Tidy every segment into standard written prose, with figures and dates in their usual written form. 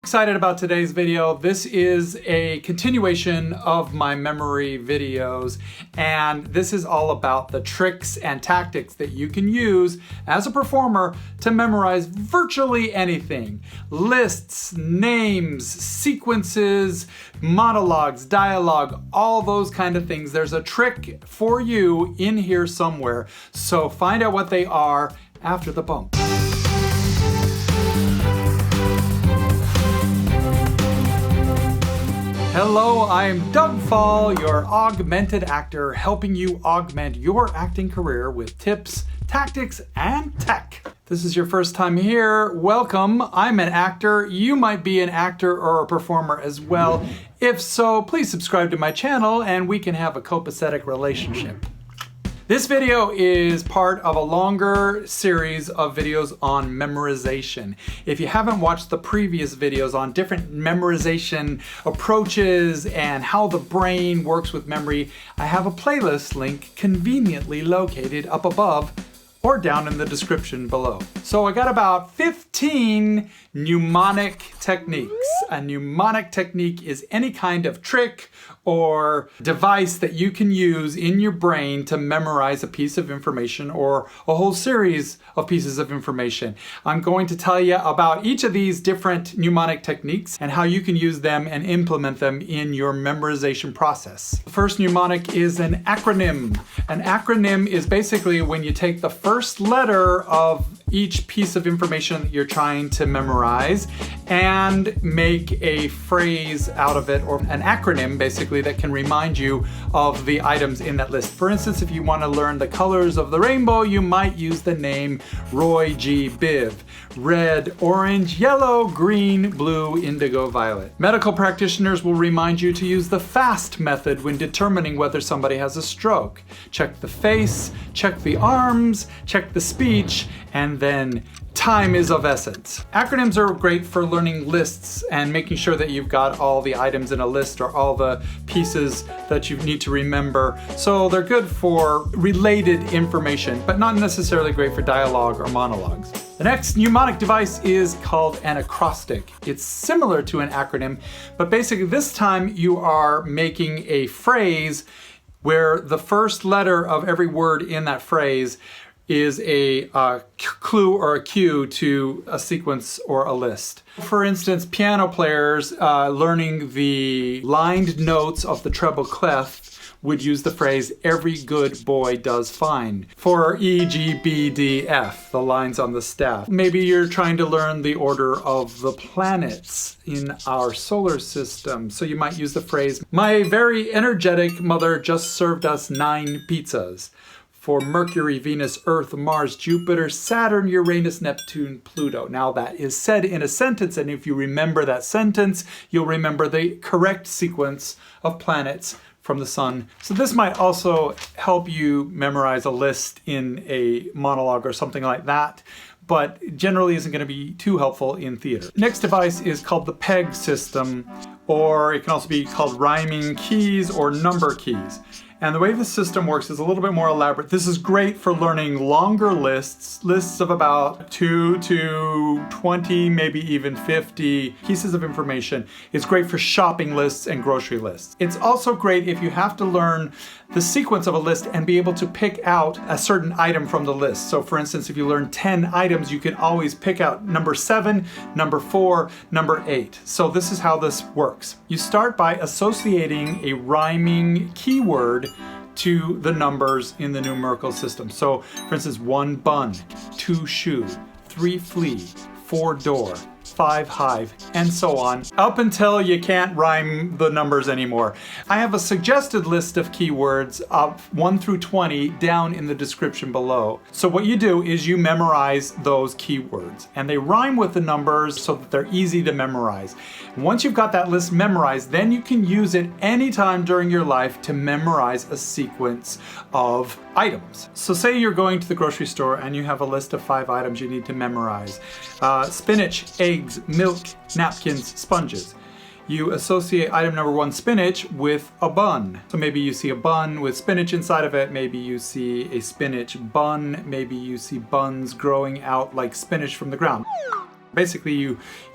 Excited about today's video. This is a continuation of my memory videos, and this is all about the tricks and tactics that you can use as a performer to memorize virtually anything. Lists, names, sequences, monologues, dialogue, all those kind of things. There's a trick for you in here somewhere, so find out what they are after the bump. Hello, I'm Doug Fall, your augmented actor, helping you augment your acting career with tips, tactics, and tech. If this is your first time here, welcome. I'm an actor. You might be an actor or a performer as well. If so, please subscribe to my channel and we can have a copacetic relationship. This video is part of a longer series of videos on memorization. If you haven't watched the previous videos on different memorization approaches and how the brain works with memory, I have a playlist link conveniently located up above or down in the description below. So I got about 15 mnemonic techniques. A mnemonic technique is any kind of trick or device that you can use in your brain to memorize a piece of information or a whole series of pieces of information. I'm going to tell you about each of these different mnemonic techniques and how you can use them and implement them in your memorization process. The first mnemonic is an acronym. An acronym is basically when you take the first letter of each piece of information that you're trying to memorize and make a phrase out of it, or an acronym basically that can remind you of the items in that list. For instance, if you want to learn the colors of the rainbow, you might use the name Roy G. Biv. Red, orange, yellow, green, blue, indigo, violet. Medical practitioners will remind you to use the FAST method when determining whether somebody has a stroke. Check the face, check the arms, check the speech, and then time is of essence. Acronyms are great for learning lists and making sure that you've got all the items in a list or all the pieces that you need to remember. So they're good for related information, but not necessarily great for dialogue or monologues. The next mnemonic device is called an acrostic. It's similar to an acronym, but basically this time you are making a phrase where the first letter of every word in that phrase is a clue or a cue to a sequence or a list. For instance, piano players learning the lined notes of the treble clef would use the phrase, "Every good boy does fine," for E, G, B, D, F, the lines on the staff. Maybe you're trying to learn the order of the planets in our solar system, so you might use the phrase, "My very energetic mother just served us 9 pizzas." For Mercury, Venus, Earth, Mars, Jupiter, Saturn, Uranus, Neptune, Pluto. Now that is said in a sentence, and if you remember that sentence, you'll remember the correct sequence of planets from the sun. So this might also help you memorize a list in a monologue or something like that, but generally isn't going to be too helpful in theater. Next device is called the peg system, or it can also be called rhyming keys or number keys. And the way this system works is a little bit more elaborate. This is great for learning longer lists of about 2 to 20, maybe even 50 pieces of information. It's great for shopping lists and grocery lists. It's also great if you have to learn the sequence of a list and be able to pick out a certain item from the list. So for instance, if you learn 10 items, you can always pick out number 7, number 4, number 8. So this is how this works. You start by associating a rhyming keyword to the numbers in the numerical system. So for instance, 1 bun, 2 shoe, 3 flea, 4 door, 5 hive, and so on, up until you can't rhyme the numbers anymore. I have a suggested list of keywords of 1 through 20 down in the description below. So what you do is you memorize those keywords, and they rhyme with the numbers so that they're easy to memorize. Once you've got that list memorized, then you can use it anytime during your life to memorize a sequence of items. So say you're going to the grocery store and you have a list of 5 items you need to memorize. Spinach, eggs, milk, napkins, sponges. You associate item number 1, spinach, with a bun. So maybe you see a bun with spinach inside of it, maybe you see a spinach bun, maybe you see buns growing out like spinach from the ground. Basically,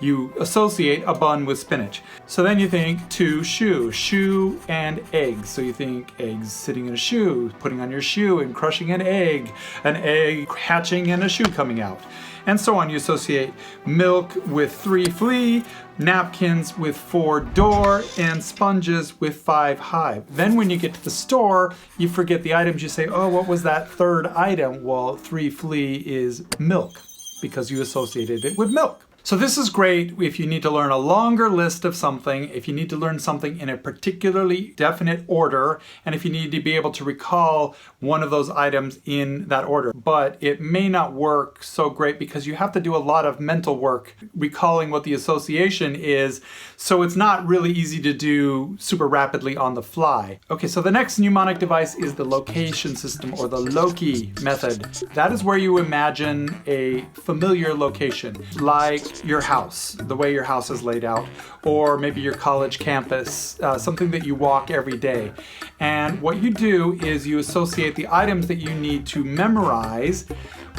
you associate a bun with spinach. So then you think to shoe, shoe and eggs. So you think eggs sitting in a shoe, putting on your shoe and crushing an egg hatching and a shoe coming out. And so on. You associate milk with 3 Flea, napkins with 4 door, and sponges with 5 Hive. Then when you get to the store, you forget the items. You say, oh, what was that third item? Well, 3 Flea is milk, because you associated it with milk. So this is great if you need to learn a longer list of something, if you need to learn something in a particularly definite order, and if you need to be able to recall one of those items in that order. But it may not work so great because you have to do a lot of mental work recalling what the association is, so it's not really easy to do super rapidly on the fly. Okay, so the next mnemonic device is the location system, or the Loki method. That is where you imagine a familiar location, like your house, the way your house is laid out, or maybe your college campus, something that you walk every day. And what you do is you associate the items that you need to memorize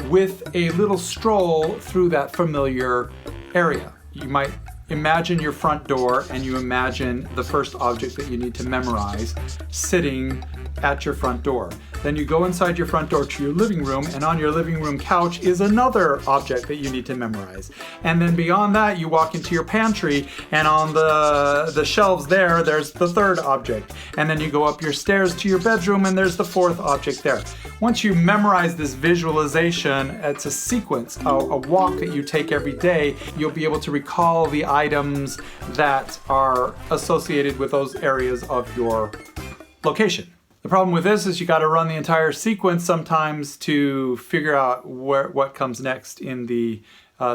with a little stroll through that familiar area. You might imagine your front door, and you imagine the first object that you need to memorize sitting at your front door. Then you go inside your front door to your living room, and on your living room couch is another object that you need to memorize. And then beyond that, you walk into your pantry, and on the shelves there's the third object. And then you go up your stairs to your bedroom, and there's the fourth object there. Once you memorize this visualization, it's a sequence, a walk that you take every day, you'll be able to recall the items that are associated with those areas of your location. The problem with this is you got to run the entire sequence sometimes to figure out what comes next in the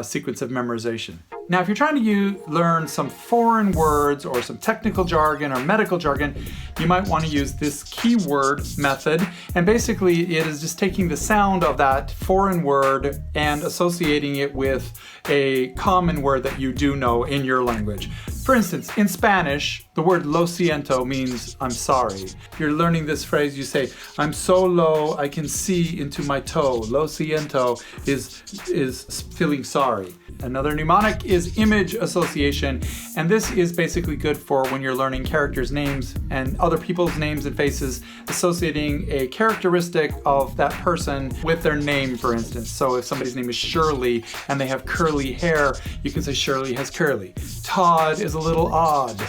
sequence of memorization. Now, if you're trying to learn some foreign words or some technical jargon or medical jargon, you might want to use this keyword method. And basically, it is just taking the sound of that foreign word and associating it with a common word that you do know in your language. For instance, in Spanish, the word lo siento means I'm sorry. If you're learning this phrase, you say, I'm so low I can see into my toe. Lo siento is feeling sorry. Another mnemonic is image association, and this is basically good for when you're learning characters' names and other people's names and faces, associating a characteristic of that person with their name, for instance. So if somebody's name is Shirley and they have curly hair, you can say Shirley has curly. Todd is a little odd.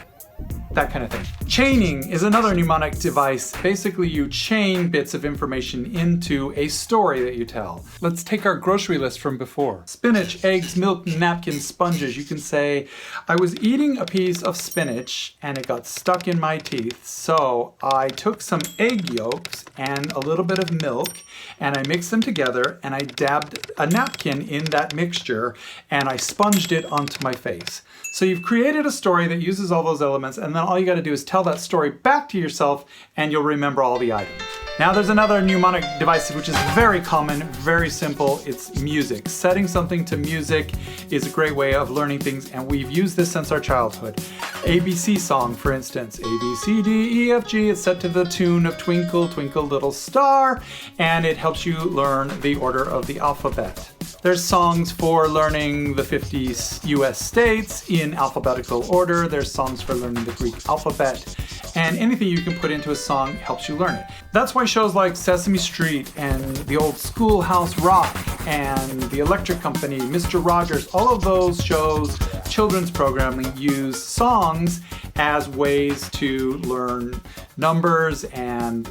That kind of thing. Chaining is another mnemonic device. Basically, you chain bits of information into a story that you tell. Let's take our grocery list from before. Spinach, eggs, milk, napkins, sponges. You can say, I was eating a piece of spinach and it got stuck in my teeth. So I took some egg yolks and a little bit of milk and I mixed them together and I dabbed a napkin in that mixture and I sponged it onto my face. So you've created a story that uses all those elements, and then all you got to do is tell that story back to yourself and you'll remember all the items. Now there's another mnemonic device which is very common, very simple. It's music. Setting something to music is a great way of learning things, and we've used this since our childhood. ABC song, for instance. A, B, C, D, E, F, G. It's set to the tune of Twinkle, Twinkle, Little Star, and it helps you learn the order of the alphabet. There's songs for learning the 50 US states in alphabetical order. There's songs for learning the Greek alphabet. And anything you can put into a song helps you learn it. That's why shows like Sesame Street and the old Schoolhouse Rock and the Electric Company, Mr. Rogers, all of those shows, children's programming, use songs as ways to learn numbers and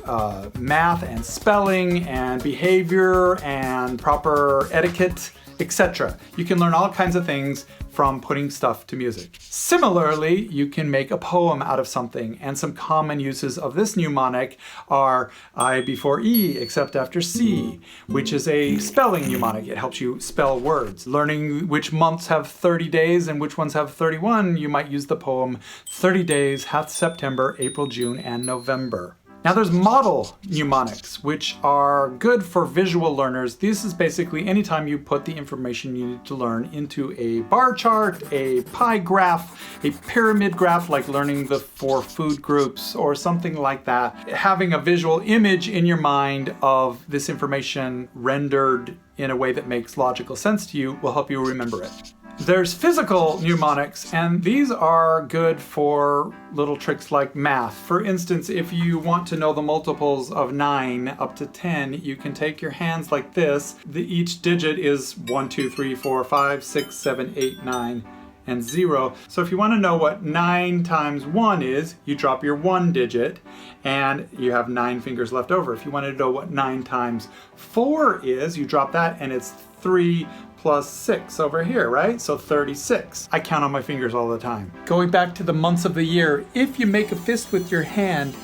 math and spelling and behavior and proper etiquette, etc. You can learn all kinds of things from putting stuff to music. Similarly, you can make a poem out of something, and some common uses of this mnemonic are I before E except after C, which is a spelling mnemonic. It helps you spell words. Learning which months have 30 days and which ones have 31, you might use the poem 30 days hath September, April, June, and November. Now there's model mnemonics, which are good for visual learners. This is basically anytime you put the information you need to learn into a bar chart, a pie graph, a pyramid graph, like learning the 4 food groups or something like that. Having a visual image in your mind of this information rendered in a way that makes logical sense to you will help you remember it. There's physical mnemonics, and these are good for little tricks like math. For instance, if you want to know the multiples of 9 up to 10, you can take your hands like this. Each digit is 1, 2, 3, 4, 5, 6, 7, 8, 9, and 0. So if you want to know what 9 times 1 is, you drop your 1 digit, and you have 9 fingers left over. If you want to know what 9 times 4 is, you drop that, and it's 3 plus 6 over here, right? So 36. I count on my fingers all the time. Going back to the months of the year, if you make a fist with your hand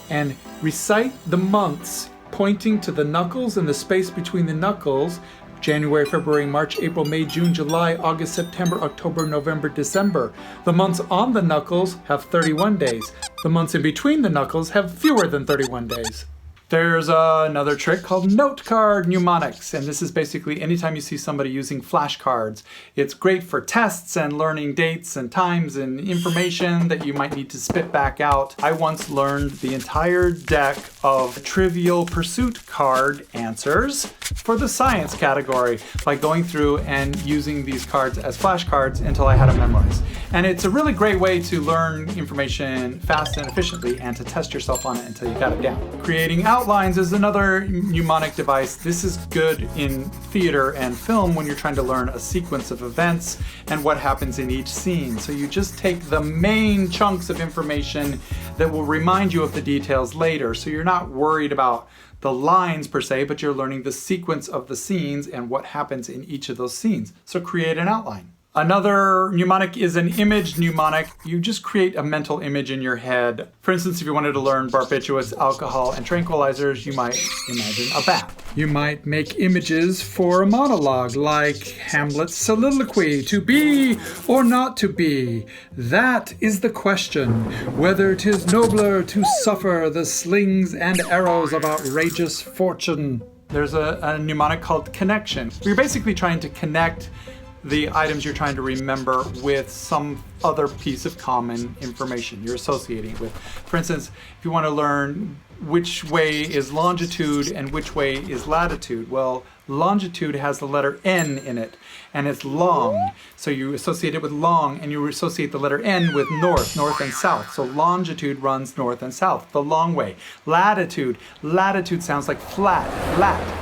and recite the months pointing to the knuckles and the space between the knuckles, January, February, March, April, May, June, July, August, September, October, November, December. The months on the knuckles have 31 days. The months in between the knuckles have fewer than 31 days. There's another trick called note card mnemonics, and this is basically anytime you see somebody using flashcards. It's great for tests and learning dates and times and information that you might need to spit back out. I once learned the entire deck of Trivial Pursuit card answers for the science category by going through and using these cards as flashcards until I had them memorized. And it's a really great way to learn information fast and efficiently and to test yourself on it until you got it down. Creating outlines is another mnemonic device. This is good in theater and film when you're trying to learn a sequence of events and what happens in each scene. So you just take the main chunks of information that will remind you of the details later. So you're not worried about the lines per se, but you're learning the sequence of the scenes and what happens in each of those scenes. So create an outline. Another mnemonic is an image mnemonic. You just create a mental image in your head. For instance, if you wanted to learn barbiturates, alcohol, and tranquilizers, you might imagine a bat. You might make images for a monologue, like Hamlet's soliloquy, to be or not to be. That is the question, whether 'tis nobler to suffer the slings and arrows of outrageous fortune. There's a mnemonic called connection. You're basically trying to connect the items you're trying to remember with some other piece of common information you're associating it with. For instance, if you want to learn which way is longitude and which way is latitude, well, longitude has the letter N in it, and it's long. So you associate it with long, and you associate the letter N with north and south. So longitude runs north and south, the long way. Latitude sounds like flat,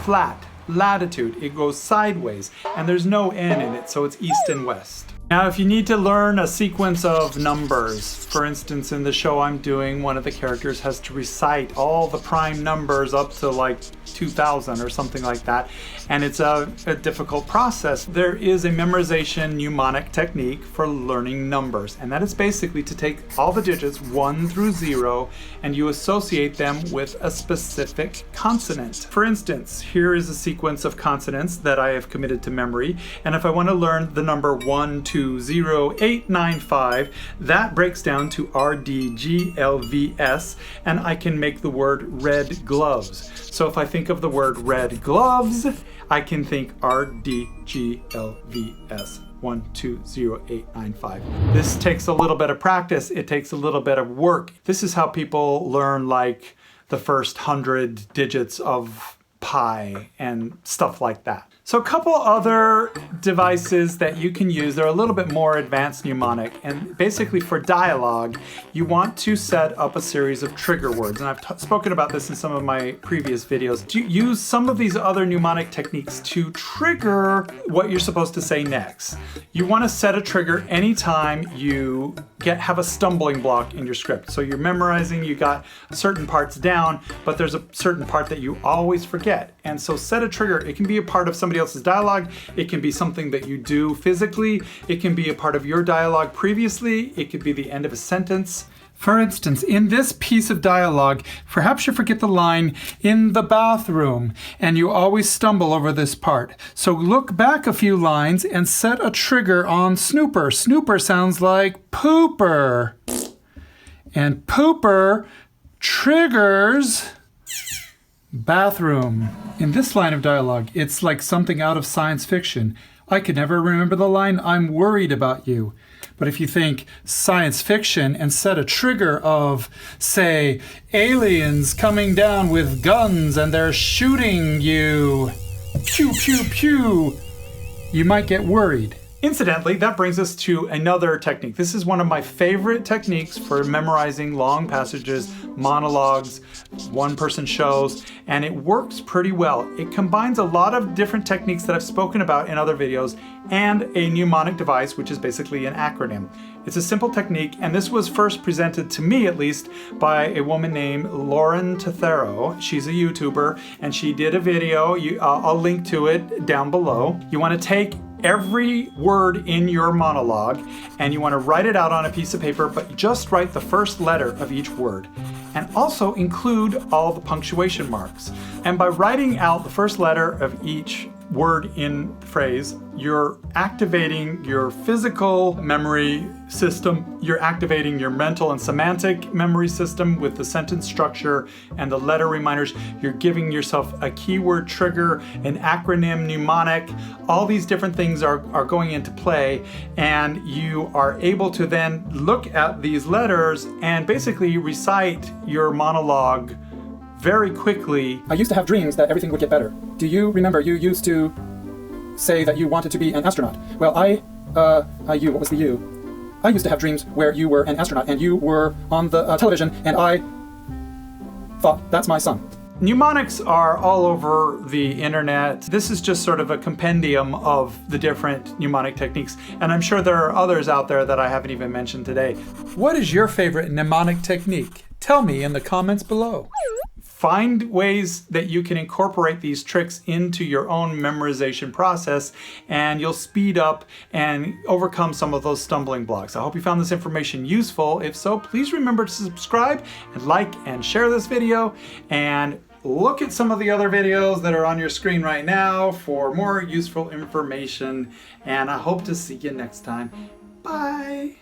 flat. Latitude, it goes sideways, and there's no N in it, so it's east and west. Now, if you need to learn a sequence of numbers, for instance, in the show I'm doing, one of the characters has to recite all the prime numbers up to like 2000 or something like that, and it's a difficult process. There is a memorization mnemonic technique for learning numbers, and that is basically to take all the digits 1 through 0 and you associate them with a specific consonant. For instance, here is a sequence of consonants that I have committed to memory, and if I want to learn the number 1, 2, 0, 8, 9, 5, that breaks down to RDGLVS, and I can make the word red gloves. So if I think of the word red gloves, I can think RDGLVS. 1, 2, 0, 8, 9, 5. This takes a little bit of practice. It takes a little bit of work. This is how people learn like the first 100 digits of pi and stuff like that. So a couple other devices that you can use, they're a little bit more advanced mnemonic, and basically for dialogue, you want to set up a series of trigger words, and I've spoken about this in some of my previous videos. To use some of these other mnemonic techniques to trigger what you're supposed to say next. You want to set a trigger anytime you have a stumbling block in your script. So you're memorizing, you got certain parts down, but there's a certain part that you always forget. And so set a trigger. It can be a part of somebody else's dialogue. It can be something that you do physically. It can be a part of your dialogue previously. It could be the end of a sentence. For instance, in this piece of dialogue, perhaps you forget the line, "in the bathroom," and you always stumble over this part. So look back a few lines and set a trigger on snooper. Snooper sounds like pooper. And pooper triggers bathroom. In this line of dialogue, it's like something out of science fiction. I could never remember the line, "I'm worried about you." But if you think science fiction and set a trigger of, say, aliens coming down with guns and they're shooting you, pew, pew, pew, you might get worried. Incidentally, that brings us to another technique. This is one of my favorite techniques for memorizing long passages, monologues, one-person shows, and it works pretty well. It combines a lot of different techniques that I've spoken about in other videos and a mnemonic device, which is basically an acronym. It's a simple technique, and this was first presented to me, at least, by a woman named Lauren Tethero. She's a YouTuber, and she did a video. I'll link to it down below. You want to take every word in your monologue and you want to write it out on a piece of paper, but just write the first letter of each word, and also include all the punctuation marks. And by writing out the first letter of each word in the phrase, you're activating your physical memory system, you're activating your mental and semantic memory system with the sentence structure and the letter reminders. You're giving yourself a keyword trigger, an acronym, mnemonic. All these different things are going into play, and you are able to then look at these letters and basically recite your monologue very quickly. I used to have dreams that everything would get better. Do you remember you used to say that you wanted to be an astronaut? Well, what was the you? I used to have dreams where you were an astronaut and you were on the television, and I thought, that's my son. Mnemonics are all over the internet. This is just sort of a compendium of the different mnemonic techniques, and I'm sure there are others out there that I haven't even mentioned today. What is your favorite mnemonic technique? Tell me in the comments below. Find ways that you can incorporate these tricks into your own memorization process, and you'll speed up and overcome some of those stumbling blocks. I hope you found this information useful. If so, please remember to subscribe and like and share this video, and look at some of the other videos that are on your screen right now for more useful information, and I hope to see you next time. Bye.